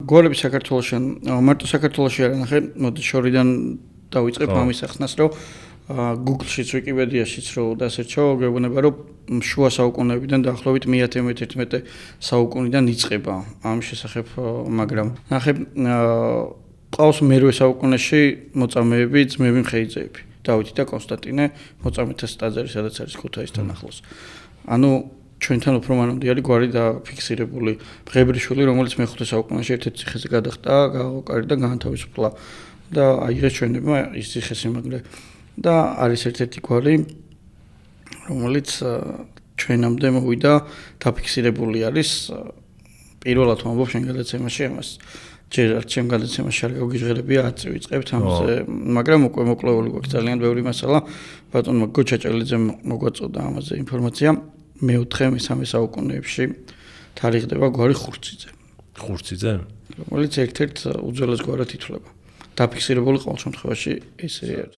გვარები საქართველოში მარტო საქართველოში არა ნახე, მოდი შორიდან დავიწყებ ამის ახსნას, რომ Google-შიც, Wikipedia-შიც რო დასერჩო, გეუბნება რომ შუა საუკუნეებიდან დაახლოებით 10-11 საუკუნიდან იწყება ამ შესახებ, მაგრამ ნახე ყავს მერვე საუკუნეში მოწამეები, ძმები მხეიძეები, დავითი და კონსტანტინე, მოწამეთა ტაძარი, სადაც არის ქუთაისთან ახლოს. ანუ ჩვენთან უფრო მანამდე გვარი დაფიქსირებული ბღებრიშვილი, რომელიც მე-5 საუკუნეში ერთ-ერთ ციხეზე გადახტა, გააყარი და გაანთავისუფლა და აიღეს ჩვენებმა ის ციხესიმაგრე. და არის ერთ-ერთი გვარი, რომელიც ჩვენამდე მოვიდა, დაფიქსირებული არის. პირველად ვამბობ შენ გადაცემაში ამას. ჯერ ჩემ გადაცემაში არ გავგიჟღერებია 10 წელი ვიწყებთ ამაზე, მაგრამ უკვე მოკლეული გვაქვს ძალიან ბევრი მასალა. ბატონმა გოჩაჭელიძემ მოგვაწოდა ამაზე ინფორმაცია. მე-4, მე-3 საუკუნეებში თარიღდება გვარი ხურციძე. ხურციძე? რომელიც ერთ-ერთ უძველეს გვარად ითვლება. დაფიქსირებული ყოველ შემთხვევაში ესე არის.